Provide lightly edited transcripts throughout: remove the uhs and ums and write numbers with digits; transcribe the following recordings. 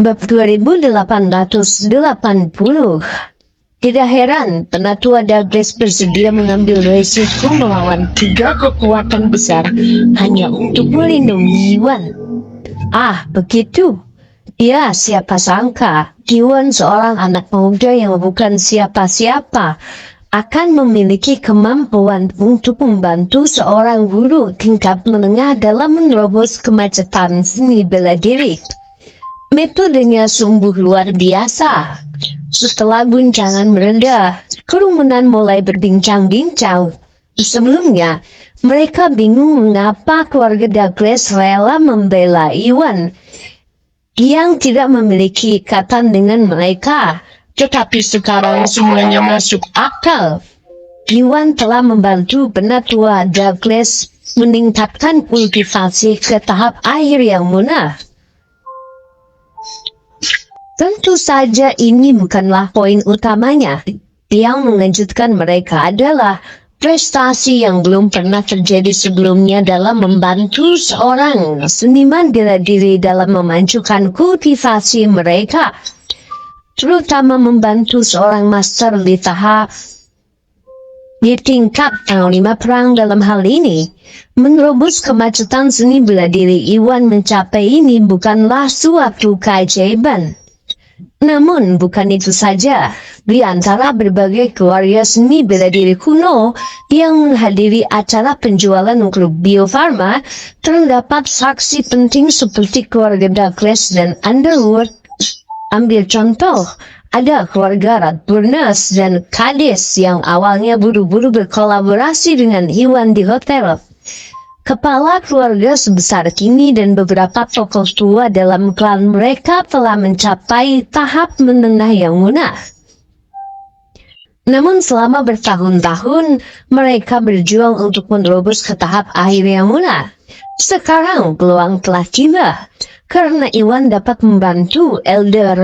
Bab 2880. Tidak heran Penatua Douglas bersedia mengambil resiko melawan 3 kekuatan besar hanya untuk melindungi Yuan. Begitu. Ya, siapa sangka Yuan, seorang anak muda yang bukan siapa-siapa, akan memiliki kemampuan untuk membantu seorang guru tingkat menengah dalam menerobos kemacetan seni bela diri. Metodenya sungguh luar biasa. Setelah guncangan mereda, kerumunan mulai berbincang-bincang. Sebelumnya, mereka bingung mengapa keluarga Douglas rela membela Yuan yang tidak memiliki ikatan dengan mereka. Tetapi sekarang semuanya masuk akal. Yuan telah membantu Penatua Douglas meningkatkan kultivasi ke tahap akhir yang munah. Tentu saja ini bukanlah poin utamanya. Yang mengejutkan mereka adalah prestasi yang belum pernah terjadi sebelumnya dalam membantu seorang seniman bela diri dalam memajukan kultivasi mereka. Terutama membantu seorang master di tingkat panglima perang dalam hal ini. Menerobos kemacetan seni bela diri Yuan mencapai ini bukanlah suatu keajaiban. Namun bukan itu saja, di antara berbagai keluarga seni bela diri kuno yang menghadiri acara penjualan grup Bio Farma, terdapat saksi penting seperti keluarga Douglas dan Underwood. Ambil contoh, ada keluarga Radburness dan Cadiz yang awalnya buru-buru berkolaborasi dengan Yuan di hotel. Kepala keluarga sebesar kini dan beberapa tokoh tua dalam klan mereka telah mencapai tahap menengah yang munah. Namun selama bertahun-tahun, mereka berjuang untuk menerobos ke tahap akhir yang munah. Sekarang peluang telah tiba. Karena Yuan dapat membantu Elder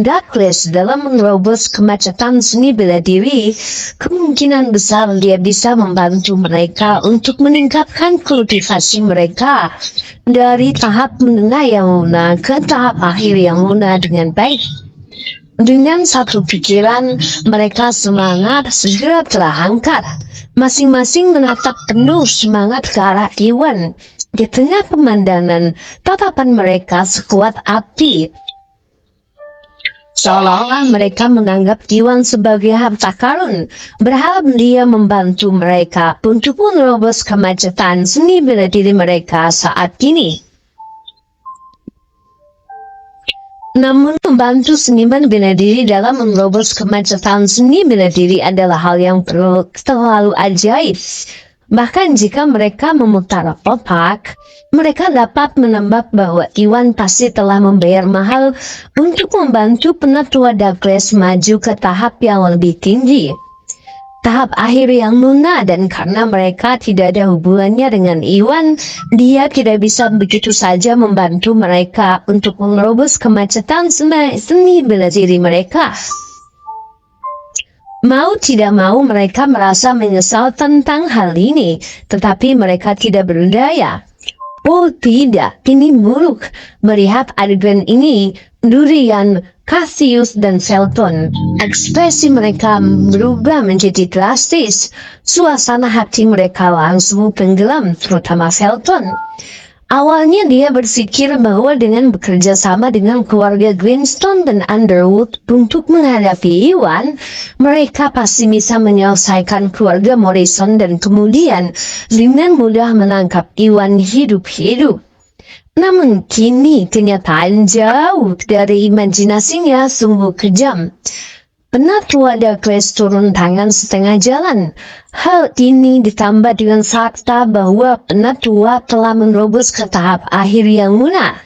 Douglas dalam menerobos kemacetan seni bela diri, kemungkinan besar dia bisa membantu mereka untuk meningkatkan kultivasi mereka dari tahap menengah yang munah ke tahap akhir yang munah dengan baik. Dengan satu pikiran, mereka semangat segera terangkat. Masing-masing menatap penuh semangat ke arah Yuan. Di tengah pemandangan, tatapan mereka sekuat api. Seolah-olah mereka menganggap Yuan sebagai harta karun, berharap dia membantu mereka untuk menerobos kemacetan seni bela diri mereka saat ini. Namun membantu seniman bela diri dalam menerobos kemacetan seni bela diri adalah hal yang terlalu ajaib. Bahkan jika mereka memutar otak, mereka dapat menebak bahwa Yuan pasti telah membayar mahal untuk membantu Penatua Douglas maju ke tahap yang lebih tinggi. Tahap akhir yang munah, dan karena mereka tidak ada hubungannya dengan Yuan, dia tidak bisa begitu saja membantu mereka untuk menerobos kemacetan seni bela diri mereka. Mau tidak mau mereka merasa menyesal tentang hal ini, tetapi mereka tidak berdaya. Oh tidak, ini buruk. Melihat adegan ini, Durian, Cassius, dan Felton, ekspresi mereka berubah menjadi drastis. Suasana hati mereka langsung tenggelam, terutama Felton. Awalnya dia berpikir bahwa dengan bekerja sama dengan keluarga Greenstone dan Underwood untuk menghadapi Yuan, mereka pasti bisa menyelesaikan keluarga Morrison dan kemudian dengan mudah menangkap Yuan hidup-hidup. Namun kini kenyataan jauh dari imajinasinya sungguh kejam. Penatua Douglas turun tangan setengah jalan. Hal ini ditambah dengan fakta bahwa Penatua telah menerobos ke tahap akhir yang munah.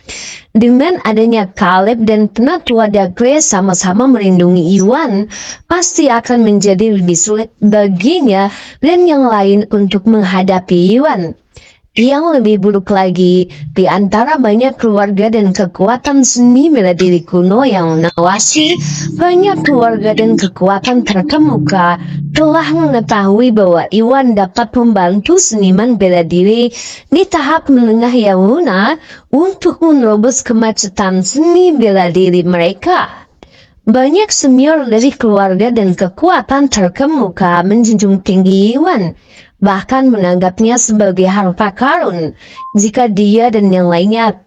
Dengan adanya Caleb dan Penatua Douglas sama-sama melindungi Yuan, pasti akan menjadi lebih sulit baginya dan yang lain untuk menghadapi Yuan. Yang lebih buruk lagi, di antara banyak keluarga dan kekuatan seni bela diri kuno yang mengawasi, banyak keluarga dan kekuatan terkemuka telah mengetahui bahwa Iwan dapat membantu seniman bela diri di tahap menengah yang lunak untuk menerobos kemacetan seni bela diri mereka. Banyak senior dari keluarga dan kekuatan terkemuka menjunjung tinggi Iwan, bahkan menganggapnya sebagai harta karun. Jika dia dan yang lainnya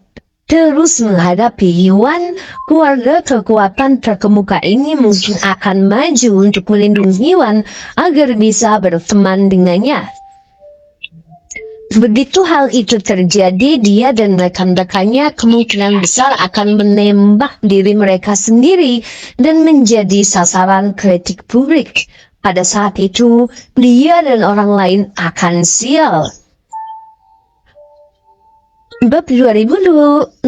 terus menghadapi Iwan, keluarga kekuatan terkemuka ini mungkin akan maju untuk melindungi Iwan agar bisa berteman dengannya. Begitu hal itu terjadi, dia dan rekan-rekannya kemungkinan besar akan menembak diri mereka sendiri dan menjadi sasaran kritik publik. Pada saat itu, dia dan orang lain akan sial. Bab 2881.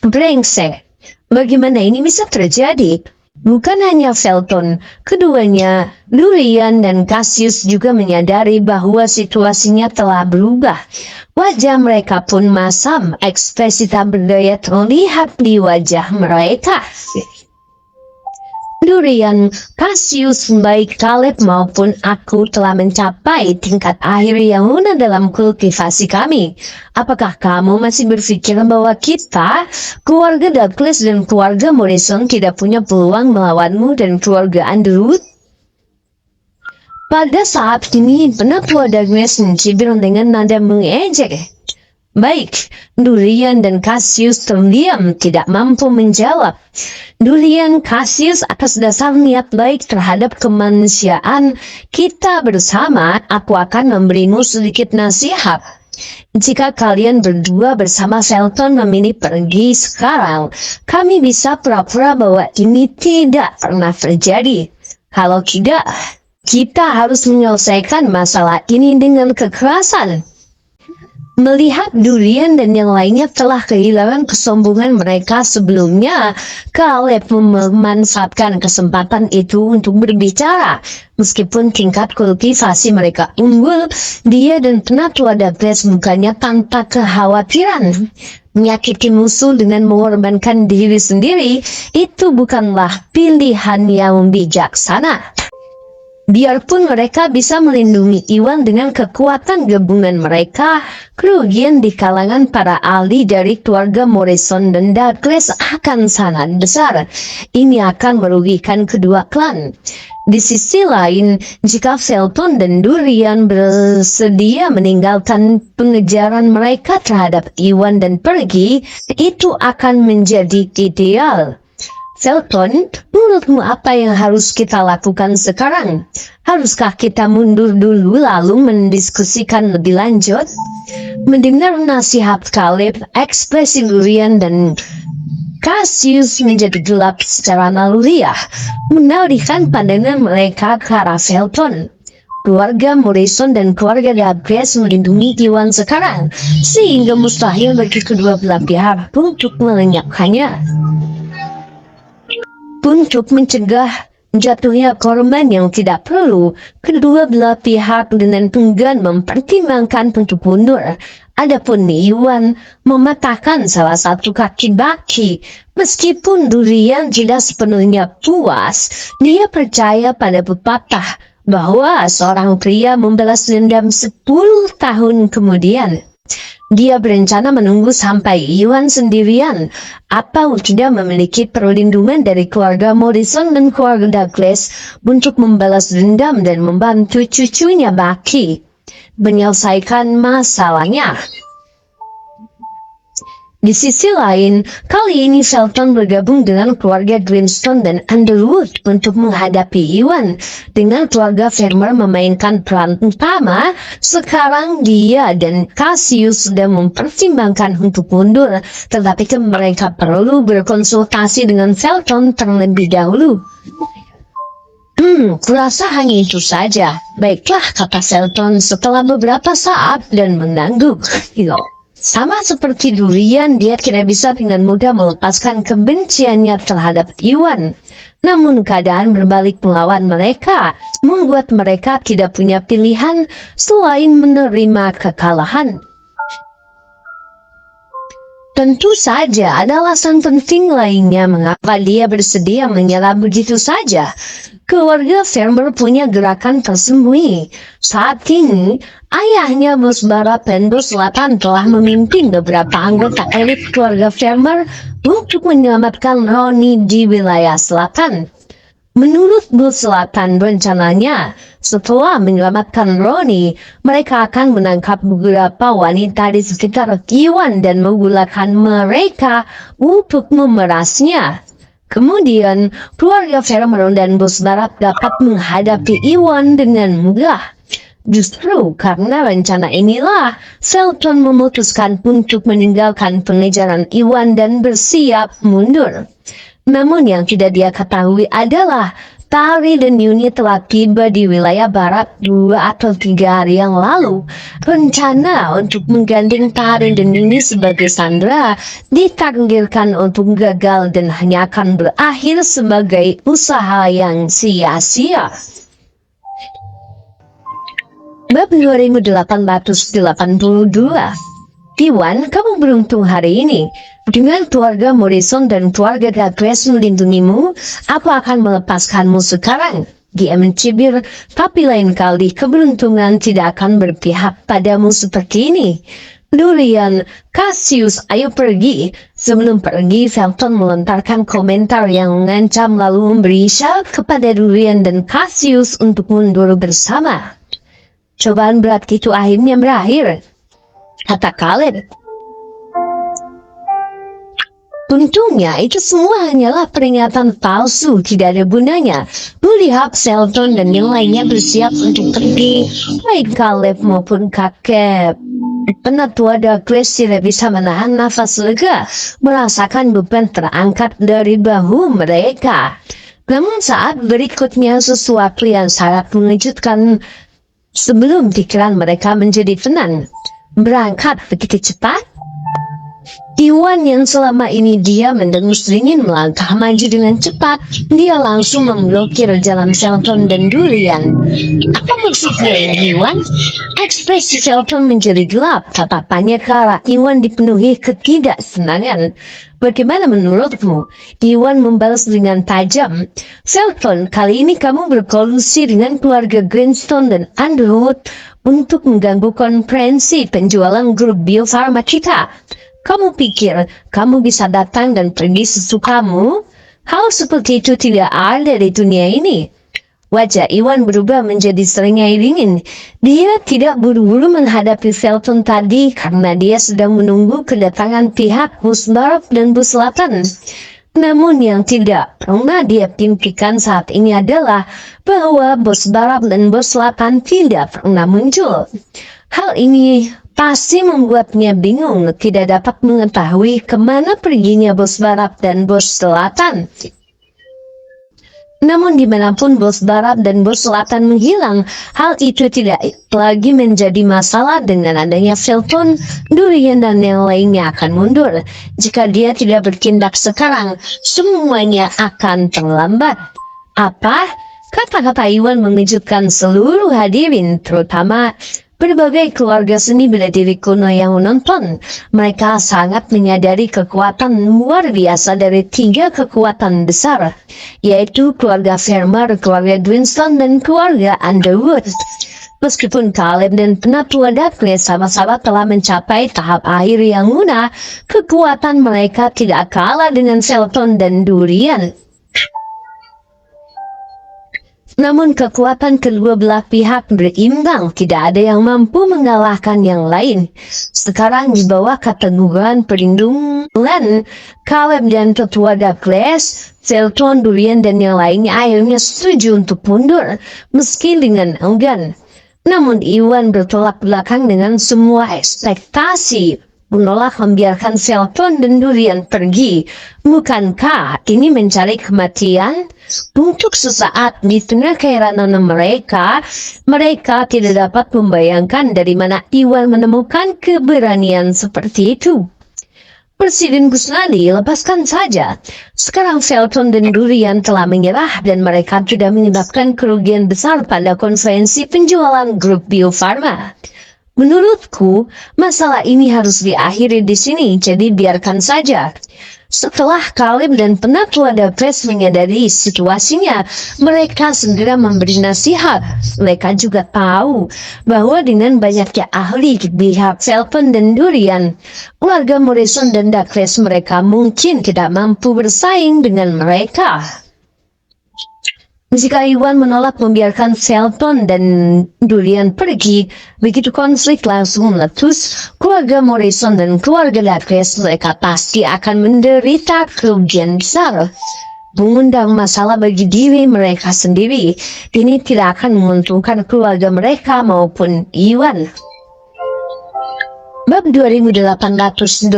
Brengsek. Bagaimana ini bisa terjadi? Bukan hanya Felton, keduanya, Durian dan Cassius juga menyadari bahwa situasinya telah berubah. Wajah mereka pun masam, ekspresi tak berdaya terlihat di wajah mereka. Durian, Cassius, baik Caleb maupun aku telah mencapai tingkat akhir yang lunak dalam kultivasi kami. Apakah kamu masih berpikir bahwa kita, keluarga Douglas dan keluarga Morrison, tidak punya peluang melawanmu dan keluarga Underwood? Pada saat ini, penatua Douglas mencibir dengan nada mengejek. Baik, Durian dan Cassius terdiam, tidak mampu menjawab. Durian, Cassius, atas dasar niat baik terhadap kemanusiaan kita bersama, aku akan memberimu sedikit nasihat. Jika kalian berdua bersama Felton memilih pergi sekarang, kami bisa pura-pura bahwa ini tidak pernah terjadi. Kalau tidak, kita harus menyelesaikan masalah ini dengan kekerasan. Melihat Durian dan yang lainnya telah kehilangan kesombongan mereka sebelumnya, Caleb memanfaatkan kesempatan itu untuk berbicara. Meskipun tingkat kultivasi mereka unggul, dia dan penatua Douglas mukanya tanpa kekhawatiran. Menyakiti musuh dengan mengorbankan diri sendiri, itu bukanlah pilihan yang bijaksana. Biarpun mereka bisa melindungi Iwan dengan kekuatan gabungan mereka, kerugian di kalangan para ahli dari keluarga Morrison dan Douglas akan sangat besar. Ini akan merugikan kedua klan. Di sisi lain, jika Felton dan Durian bersedia meninggalkan pengejaran mereka terhadap Iwan dan pergi, itu akan menjadi ideal. Felton, menurutmu apa yang harus kita lakukan sekarang? Haruskah kita mundur dulu lalu mendiskusikan lebih lanjut? Mendengar nasihat Caleb, ekspresi Durian dan Cassius menjadi gelap secara naluriah, mengalihkan pandangan mereka ke arah Felton. Keluarga Morrison dan keluarga Douglas melindungi Iwan sekarang, sehingga mustahil bagi kedua belah pihak untuk melenyapkannya. Untuk mencegah jatuhnya korban yang tidak perlu, kedua belah pihak dengan enggan mempertimbangkan untuk mundur. Adapun Iwan mematahkan salah satu kaki baki. Meskipun Durian tidak sepenuhnya puas, dia percaya pada pepatah bahwa seorang pria membalas dendam 10 tahun kemudian. Dia berencana menunggu sampai Iwan sendirian atau tidak memiliki perlindungan dari keluarga Morrison dan keluarga Douglas untuk membalas dendam dan membantu cucunya Bucky menyelesaikan masalahnya. Di sisi lain, kali ini Felton bergabung dengan keluarga Grimstone dan Underwood untuk menghadapi Iwan. Dengan keluarga Farmer memainkan peran utama, sekarang dia dan Cassius sudah mempertimbangkan untuk mundur, tetapi mereka perlu berkonsultasi dengan Felton terlebih dahulu. Kurasa hanya itu saja. Baiklah, kata Felton setelah beberapa saat dan mengangguk. Sama seperti durian, dia tidak bisa dengan mudah melepaskan kebenciannya terhadap Iwan. Namun keadaan berbalik melawan mereka, membuat mereka tidak punya pilihan selain menerima kekalahan. Tentu saja ada alasan penting lainnya mengapa dia bersedia menyerah begitu saja. Keluarga Farmer punya gerakan tersembunyi. Saat ini, ayahnya Bos Barat dan Bos Selatan telah memimpin beberapa anggota elit keluarga Farmer untuk menyelamatkan Ronnie di wilayah selatan. Menurut Bos Selatan, rencananya setelah menyelamatkan Ronnie, mereka akan menangkap beberapa wanita di sekitar Iwan dan menggunakan mereka untuk memerasnya. Kemudian, keluarga Farmer dan Bos Barat dapat menghadapi Iwan dengan mudah. Justru karena rencana inilah, Shelton memutuskan untuk meninggalkan pengejaran Iwan dan bersiap mundur. Namun yang tidak dia ketahui adalah Tari dan Yuni telah tiba di wilayah barat 2 atau 3 hari yang lalu. Rencana untuk menggandeng Tari dan Yuni sebagai sandera ditakdirkan untuk gagal dan hanya akan berakhir sebagai usaha yang sia-sia. Bab 2882. Iwan, kamu beruntung hari ini. Dengan keluarga Morrison dan keluarga Douglas melindungimu, aku akan melepaskanmu sekarang. Dia mencibir, tapi lain kali keberuntungan tidak akan berpihak padamu seperti ini. Durian, Cassius, ayo pergi. Sebelum pergi, Felton melontarkan komentar yang mengancam lalu memberi isyarat kepada Durian dan Cassius untuk mundur bersama. Cobaan berat itu akhirnya berakhir, kata Caleb. Untungnya itu semua hanyalah peringatan palsu, tidak ada gunanya. Melihat Shelton dan yang lainnya bersiap untuk pergi, baik Caleb maupun kakek penatua Douglas tidak bisa menahan nafas lega, merasakan beban terangkat dari bahu mereka. Namun saat berikutnya sesuatu yang sangat mengejutkan. Sebelum pikiran mereka menjadi tenang, berangkat begitu cepat. Iwan yang selama ini diam dan ingin melangkah maju dengan cepat, dia langsung memblokir jalan Shelton dan Durian. Apa maksudnya ya Iwan? Ekspresi Shelton menjadi gelap, tatapannya ke arah Iwan dipenuhi ketidaksenangan. Bagaimana menurutmu? Iwan membalas dengan tajam. Shelton, kali ini kamu berkolusi dengan keluarga Greenstone dan Underwood untuk mengganggu konferensi penjualan grup Bio Farma kita. Kamu pikir kamu bisa datang dan pergi sesukamu? Hal seperti itu tidak ada di dunia ini. Wajah Iwan berubah menjadi seringai dingin. Dia tidak buru-buru menghadapi Shelton tadi karena dia sedang menunggu kedatangan pihak Bos Barat dan Bos Selatan. Namun yang tidak pernah dia impikan saat ini adalah bahwa Bos Barat dan Bos Selatan tidak pernah muncul. Hal ini pasti membuatnya bingung, tidak dapat mengetahui kemana perginya Bos Barat dan Bos Selatan. Namun dimanapun Bos Barat dan Bos Selatan menghilang, hal itu tidak lagi menjadi masalah. Dengan adanya Shelton, Durian dan yang lainnya akan mundur. Jika dia tidak bertindak sekarang, semuanya akan terlambat. Apa? Kata-kata Iwan mengejutkan seluruh hadirin, terutama berbagai keluarga seni bela diri kuno yang menonton. Mereka sangat menyadari kekuatan luar biasa dari 3 kekuatan besar, yaitu keluarga Farmer, keluarga Greenstone, dan keluarga Underwood. Meskipun Caleb dan penatua Douglas sama-sama telah mencapai tahap akhir yang guna, kekuatan mereka tidak kalah dengan Shelton dan Durian. Namun kekuatan kedua belah pihak berimbang, tidak ada yang mampu mengalahkan yang lain. Sekarang di bawah keteguhan perlindungan Caleb dan tetua Douglas, Shelton, Durian dan yang lainnya akhirnya setuju untuk mundur, meski dengan enggan. Namun Iwan bertolak belakang dengan semua ekspektasi menolak membiarkan Shelton dan Durian pergi. Bukankah ini mencari kematian? Untuk sesaat di tengah keheranan mereka, mereka tidak dapat membayangkan dari mana Iwan menemukan keberanian seperti itu. Presiden Gusnadi, lepaskan saja. Sekarang Shelton dan Durian telah menyerah dan mereka sudah menyebabkan kerugian besar pada konferensi penjualan grup Bio Farma. Menurutku, masalah ini harus diakhiri di sini, jadi biarkan saja. Setelah Caleb dan penatua Press menyadari situasinya, mereka segera memberi nasihat. Mereka juga tahu bahwa dengan banyaknya ahli di pihak Shelton dan Durian, keluarga Morrison dan Douglas mereka mungkin tidak mampu bersaing dengan mereka. Jika Iwan menolak membiarkan Shelton dan Durian pergi, begitu konflik langsung meletus, keluarga Morrison dan keluarga Douglas mereka pasti akan menderita kerugian besar. Mengundang masalah bagi diri mereka sendiri, ini tidak akan menguntungkan keluarga mereka maupun Iwan. Bab 2883.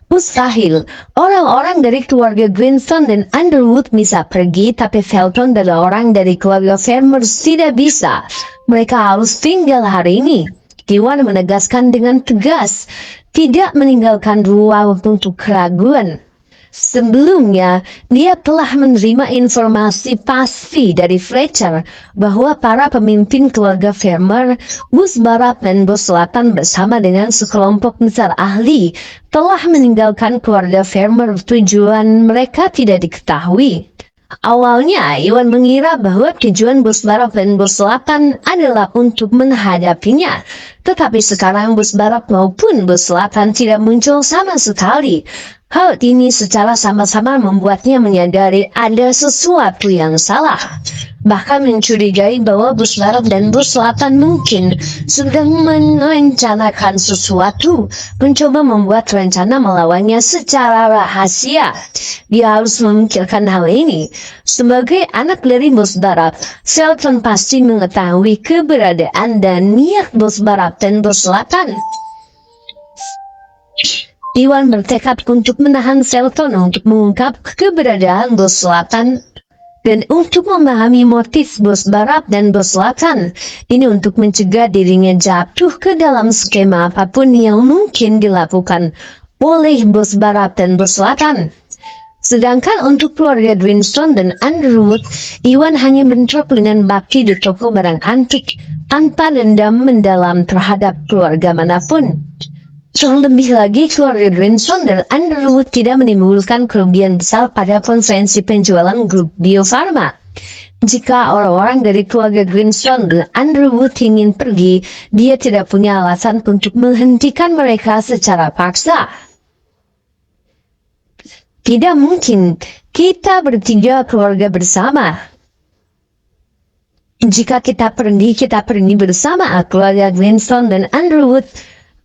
Mustahil, orang-orang dari keluarga Grinson dan Underwood bisa pergi, tapi Felton dan orang dari keluarga Farmers tidak bisa. Mereka harus tinggal hari ini. Iwan menegaskan dengan tegas, tidak meninggalkan ruang untuk keraguan. Sebelumnya, dia telah menerima informasi pasti dari Fletcher bahwa para pemimpin keluarga Farmer, Bos Barat dan Bos Selatan bersama dengan sekelompok besar ahli telah meninggalkan keluarga Farmer. Tujuan mereka tidak diketahui. Awalnya, Iwan mengira bahwa tujuan Bos Barat dan Bos Selatan adalah untuk menghadapinya. Tetapi sekarang Bos Barat maupun Bos Selatan tidak muncul sama sekali. Hal ini secara sama-sama membuatnya menyadari ada sesuatu yang salah. Bahkan mencurigai bahwa Bos Barat dan Bos Selatan mungkin sedang merencanakan sesuatu, mencoba membuat rencana melawannya secara rahasia. Dia harus memikirkan hal ini. Sebagai anak dari Bos Barat, Shelton pasti mengetahui keberadaan dan niat Bos Barat dan Bos Selatan. Iwan bertekad untuk menahan Shelton untuk mengungkap keberadaan Bos Selatan dan untuk memahami motif Bos Barat dan Bos Selatan. Ini untuk mencegah dirinya jatuh ke dalam skema apapun yang mungkin dilakukan oleh Bos Barat dan Bos Selatan. Sedangkan untuk keluarga Grinson dan Underwood, Iwan hanya bentrok dengan bakti di toko barang antik tanpa dendam mendalam terhadap keluarga manapun. Terlebih lagi, keluarga Grinson dan Underwood tidak menimbulkan kerugian besar pada konferensi penjualan grup Bio Farma. Jika orang-orang dari keluarga Grinson dan Underwood ingin pergi, dia tidak punya alasan untuk menghentikan mereka secara paksa. Tidak mungkin kita bertiga keluarga bersama. Jika kita pergi bersama keluarga Grinson dan Underwood.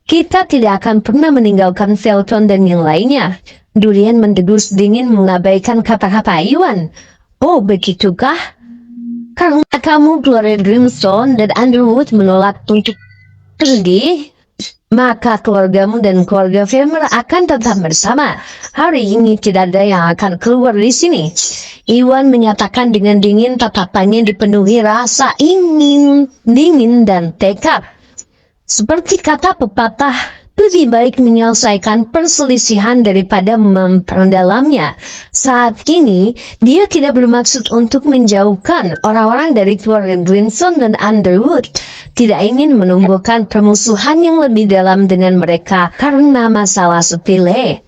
Kita tidak akan pernah meninggalkan Shelton dan yang lainnya. Durian mendedus dingin mengabaikan kata-kata Iwan. Oh, begitukah? Karena kamu keluarga Grinson dan Underwood menolak untuk pergi, maka keluargamu dan keluarga Farmer akan tetap bersama. Hari ini tidak ada yang akan keluar di sini. Iwan menyatakan dengan dingin, tatapannya dipenuhi rasa ingin, dingin dan tekad. Seperti kata pepatah, lebih baik menyelesaikan perselisihan daripada memperdalamnya. Saat ini, dia tidak bermaksud untuk menjauhkan orang-orang dari keluarga Grinson dan Underwood. Tidak ingin menumbuhkan permusuhan yang lebih dalam dengan mereka karena masalah sepele.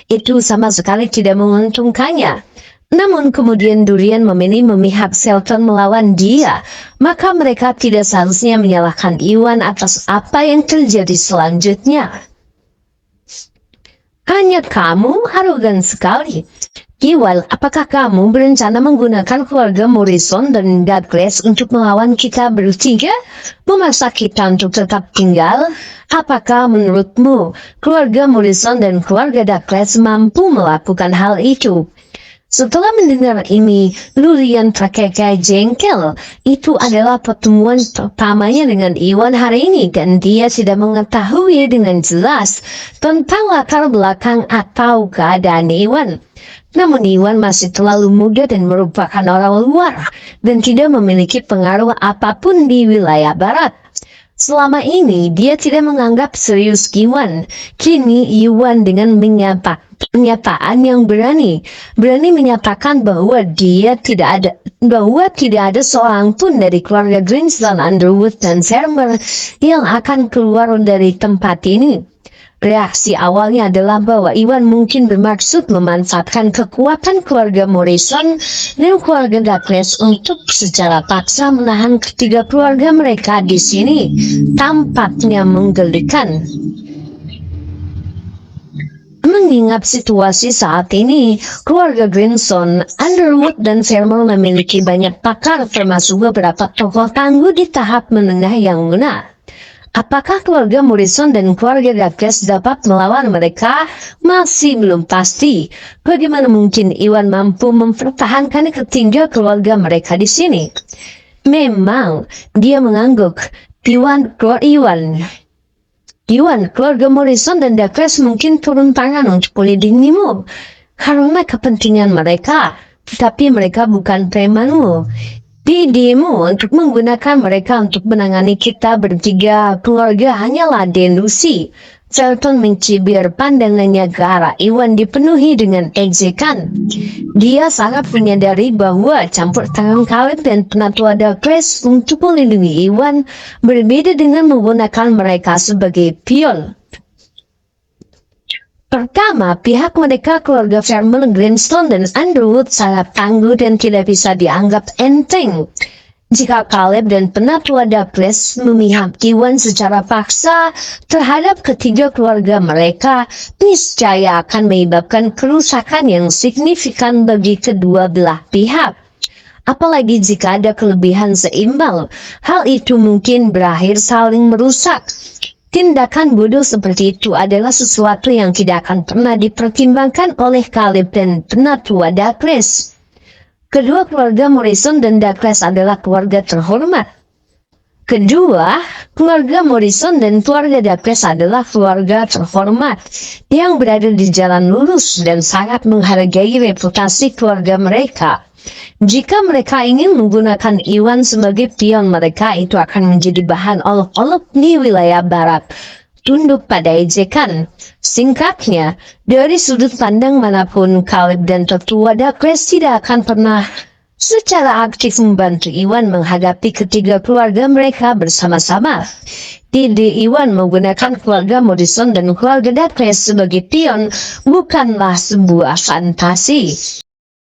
Itu sama sekali tidak menguntungkannya. Namun kemudian Durian memilih memihak Shelton melawan dia, maka mereka tidak seharusnya menyalahkan Iwan atas apa yang terjadi selanjutnya. Hanya kamu arogan sekali. Iwan, apakah kamu berencana menggunakan keluarga Morrison dan Douglas untuk melawan kita bertiga? Memaksa kita untuk tetap tinggal? Apakah menurutmu keluarga Morrison dan keluarga Douglas mampu melakukan hal itu? Setelah mendengar ini, Lurian terkekeh jengkel. Itu adalah pertemuan pertamanya dengan Iwan hari ini dan dia tidak mengetahui dengan jelas tentang latar belakang atau keadaan Iwan. Namun Iwan masih terlalu muda dan merupakan orang luar dan tidak memiliki pengaruh apapun di wilayah barat. Selama ini dia tidak menganggap serius Iwan. Kini Iwan dengan pernyataan yang berani menyatakan bahwa tidak ada seorang pun dari keluarga Greenston, Underwood dan Sermer yang akan keluar dari tempat ini. Reaksi awalnya adalah bahwa Iwan mungkin bermaksud memanfaatkan kekuatan keluarga Morrison dan keluarga Douglas untuk secara paksa menahan ketiga keluarga mereka di sini. Tampaknya menggelikan. Mengingat situasi saat ini, keluarga Greenston, Underwood, dan Sermer memiliki banyak pakar termasuk beberapa tokoh tangguh di tahap menengah yang benar. Apakah keluarga Morrison dan keluarga Douglas dapat melawan mereka? Masih belum pasti. Bagaimana mungkin Iwan mampu mempertahankan ketiga keluarga mereka di sini? Memang, dia mengangguk. Iwan, keluarga Morrison dan Douglas mungkin turun tangan untuk melindungimu karena kepentingan mereka, tetapi mereka bukan premanmu. Didimu untuk menggunakan mereka untuk menangani kita bertiga keluarga hanyalah delusi. Felton mencibir pandangannya ke arah Iwan dipenuhi dengan ejekan. Dia sangat menyadari bahwa campur tangan Caleb dan penatua Douglas untuk melindungi Iwan berbeda dengan menggunakan mereka sebagai pion. Pertama, pihak mereka keluarga Vermel, Greenston, dan Underwood sangat tangguh dan tidak bisa dianggap enteng. Jika Caleb dan penatua Douglas memihak Iwan secara paksa terhadap ketiga keluarga mereka, niscaya akan menyebabkan kerusakan yang signifikan bagi kedua belah pihak. Apalagi jika ada kelebihan seimbang, hal itu mungkin berakhir saling merusak. Tindakan bodoh seperti itu adalah sesuatu yang tidak akan pernah dipertimbangkan oleh Caleb dan penatua Douglas. Kedua keluarga Morrison dan Douglas adalah keluarga terhormat. Kedua, keluarga Morrison dan keluarga Douglas adalah keluarga terhormat yang berada di jalan lurus dan sangat menghargai reputasi keluarga mereka. Jika mereka ingin menggunakan Iwan sebagai pion mereka, itu akan menjadi bahan olok-olok di wilayah barat. Tunduk pada ejekan. Singkatnya, dari sudut pandang manapun, Caleb dan tetua Douglas tidak akan pernah secara aktif membantu Iwan menghadapi ketiga keluarga mereka bersama-sama. Ide Iwan menggunakan keluarga Morrison dan keluarga Douglas sebagai pion bukanlah sebuah fantasi.